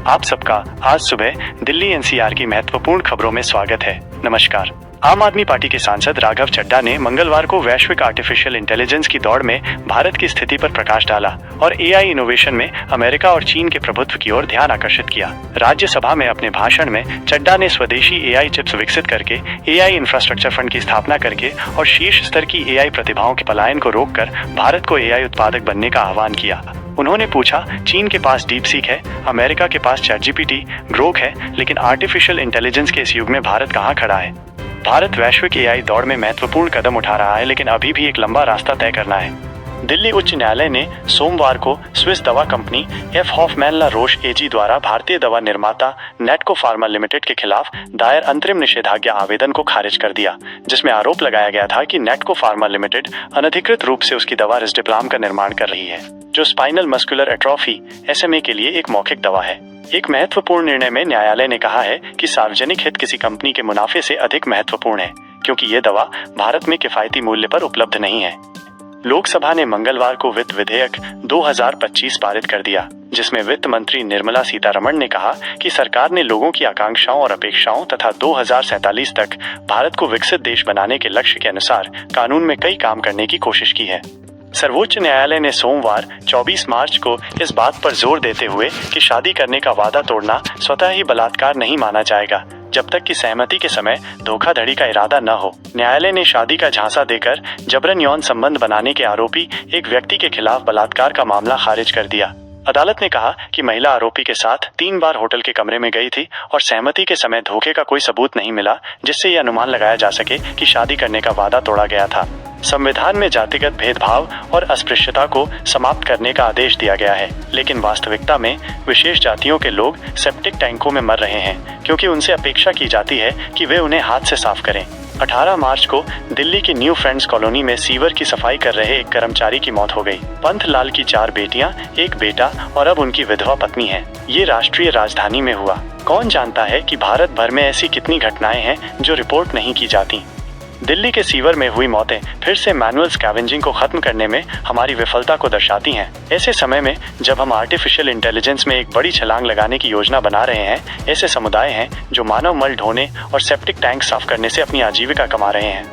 आप सबका आज सुबह दिल्ली एनसीआर की महत्वपूर्ण खबरों में स्वागत है। नमस्कार। आम आदमी पार्टी के सांसद राघव चड्ढा ने मंगलवार को वैश्विक आर्टिफिशियल इंटेलिजेंस की दौड़ में भारत की स्थिति पर प्रकाश डाला और एआई इनोवेशन में अमेरिका और चीन के प्रभुत्व की ओर ध्यान आकर्षित किया। राज्यसभा में अपने भाषण में चड्ढा ने स्वदेशी एआई चिप्स विकसित करके, एआई इंफ्रास्ट्रक्चर फंड की स्थापना करके और शीर्ष स्तर की एआई प्रतिभाओं के पलायन को रोककर भारत को एआई उत्पादक बनने का आह्वान किया। उन्होंने पूछा, चीन के पास डीपसीक है, अमेरिका के पास चैटजीपीटी, ग्रोक है, लेकिन आर्टिफिशियल इंटेलिजेंस के इस युग में भारत कहाँ खड़ा है? भारत वैश्विक एआई दौड़ में महत्वपूर्ण कदम उठा रहा है, लेकिन अभी भी एक लंबा रास्ता तय करना है। दिल्ली उच्च न्यायालय ने सोमवार को स्विस दवा कंपनी एफ हॉफमैन ला रोश एजी द्वारा भारतीय दवा निर्माता नेटको फार्मा लिमिटेड के खिलाफ दायर अंतरिम निषेधाज्ञा आवेदन को खारिज कर दिया, जिसमें आरोप लगाया गया था कि नेटको फार्मा लिमिटेड अनधिकृत रूप से उसकी दवा रिस्डिप्लाम का निर्माण कर रही है, जो स्पाइनल मस्कुलर एट्रोफी SMA के लिए एक मौखिक दवा है। एक महत्वपूर्ण निर्णय में न्यायालय ने कहा है कि सार्वजनिक हित किसी कंपनी के मुनाफे से अधिक महत्वपूर्ण है, क्योंकि ये दवा भारत में किफायती मूल्य पर उपलब्ध नहीं है। लोकसभा ने मंगलवार को वित्त विधेयक 2025 पारित कर दिया, जिसमें वित्त मंत्री निर्मला सीतारमण ने कहा कि सरकार ने लोगों की आकांक्षाओं और अपेक्षाओं तथा 2047 तक भारत को विकसित देश बनाने के लक्ष्य के अनुसार कानून में कई काम करने की कोशिश की है। सर्वोच्च न्यायालय ने सोमवार 24 मार्च को इस बात पर जोर देते हुए कि शादी करने का वादा तोड़ना स्वतः ही बलात्कार नहीं माना जाएगा, जब तक कि सहमति के समय धोखाधड़ी का इरादा न हो। न्यायालय ने शादी का झांसा देकर जबरन यौन संबंध बनाने के आरोपी एक व्यक्ति के खिलाफ बलात्कार का मामला खारिज कर दिया। अदालत ने कहा कि महिला आरोपी के साथ 3 बार होटल के कमरे में गई थी और सहमति के समय धोखे का कोई सबूत नहीं मिला, जिससे यह अनुमान लगाया जा सके कि शादी करने का वादा तोड़ा गया था। संविधान में जातिगत भेदभाव और अस्पृश्यता को समाप्त करने का आदेश दिया गया है, लेकिन वास्तविकता में विशेष जातियों के लोग सेप्टिक टैंकों में मर रहे हैं, क्योंकि उनसे अपेक्षा की जाती है कि वे उन्हें हाथ से साफ करें। 18 मार्च को दिल्ली की न्यू फ्रेंड्स कॉलोनी में सीवर की सफाई कर रहे एक कर्मचारी की मौत हो गई। पंथ लाल की 4 बेटियां, एक बेटा और अब उनकी विधवा पत्नी है। ये राष्ट्रीय राजधानी में हुआ। कौन जानता है कि भारत भर में ऐसी कितनी घटनाएं हैं जो रिपोर्ट नहीं की जाती। दिल्ली के सीवर में हुई मौतें फिर से मैनुअल स्कैवेंजिंग को खत्म करने में हमारी विफलता को दर्शाती हैं। ऐसे समय में जब हम आर्टिफिशियल इंटेलिजेंस में एक बड़ी छलांग लगाने की योजना बना रहे हैं, ऐसे समुदाय हैं जो मानव मल ढोने और सेप्टिक टैंक साफ करने से अपनी आजीविका कमा रहे हैं।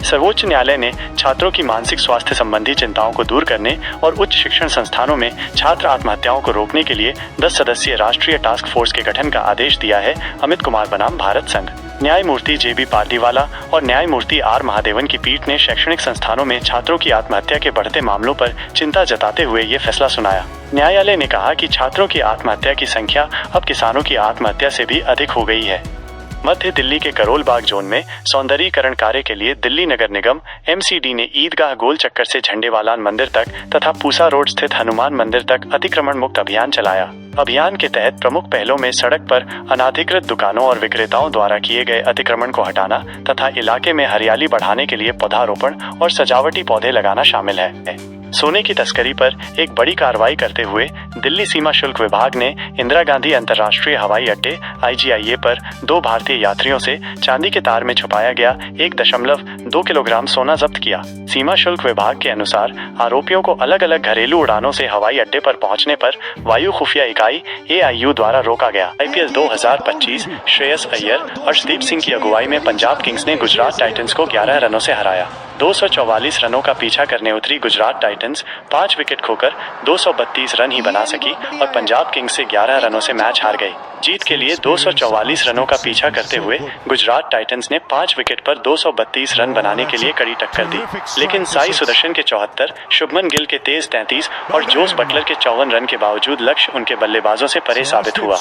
सर्वोच्च न्यायालय ने छात्रों की मानसिक स्वास्थ्य संबंधी चिंताओं को दूर करने और उच्च शिक्षण संस्थानों में छात्र आत्महत्याओं को रोकने के लिए 10 सदस्यीय राष्ट्रीय टास्क फोर्स के गठन का आदेश दिया है। अमित कुमार बनाम भारत संघ। न्यायमूर्ति JB पार्टीवाला और न्यायमूर्ति R महादेवन की पीठ ने शैक्षणिक संस्थानों में छात्रों की आत्महत्या के बढ़ते मामलों पर चिंता जताते हुए ये फैसला सुनाया। न्यायालय ने कहा कि छात्रों की आत्महत्या की संख्या अब किसानों की आत्महत्या से भी अधिक हो गई है। मध्य दिल्ली के करोल बाग जोन में सौंदर्यीकरण कार्य के लिए दिल्ली नगर निगम MCD ने ईदगाह गोल चक्कर से झंडेवालान मंदिर तक तथा पूसा रोड स्थित हनुमान मंदिर तक अतिक्रमण मुक्त अभियान चलाया। अभियान के तहत प्रमुख पहलों में सड़क पर अनाधिकृत दुकानों और विक्रेताओं द्वारा किए गए अतिक्रमण को हटाना तथा इलाके में हरियाली बढ़ाने के लिए पौधारोपण और सजावटी पौधे लगाना शामिल है। सोने की तस्करी पर एक बड़ी कार्रवाई करते हुए दिल्ली सीमा शुल्क विभाग ने इंदिरा गांधी अंतर्राष्ट्रीय हवाई अड्डे IGIA पर 2 भारतीय यात्रियों से चांदी के तार में छुपाया गया 1.2 किलोग्राम सोना जब्त किया। सीमा शुल्क विभाग के अनुसार आरोपियों को अलग अलग घरेलू उड़ानों से हवाई अड्डे पर पहुंचने पर वायु खुफिया इकाई AIU द्वारा रोका गया। IPL 2025 श्रेयस अय्यर, अर्शदीप सिंह की अगुवाई में पंजाब किंग्स ने गुजरात टाइटंस को 11 रनों से हराया। 244 रनों का पीछा करने उतरी गुजरात टाइटंस 5 विकेट खोकर 232 रन ही बना सकी और पंजाब किंग्स से 11 रनों से मैच हार गई। जीत के लिए 244 रनों का पीछा करते हुए गुजरात टाइटंस ने 5 विकेट पर 232 रन बनाने के लिए कड़ी टक्कर दी, लेकिन साई सुदर्शन के 74, शुभमन गिल के तेज 33 और जोस बटलर के 54 रन के बावजूद लक्ष्य उनके बल्लेबाजों से परे साबित हुआ।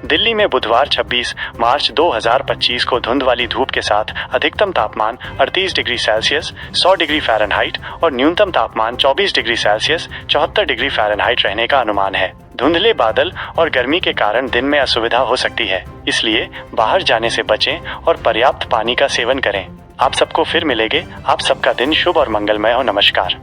दिल्ली में बुधवार 26 मार्च 2025 को धुंध वाली धूप के साथ अधिकतम तापमान 38 डिग्री सेल्सियस 100 डिग्री फ़ारेनहाइट और न्यूनतम तापमान 24 डिग्री सेल्सियस 74 डिग्री फ़ारेनहाइट रहने का अनुमान है। धुंधले बादल और गर्मी के कारण दिन में असुविधा हो सकती है, इसलिए बाहर जाने से बचें और पर्याप्त पानी का सेवन करें। आप सबको फिर मिलेंगे। आप सबका दिन शुभ और मंगलमय हो। नमस्कार।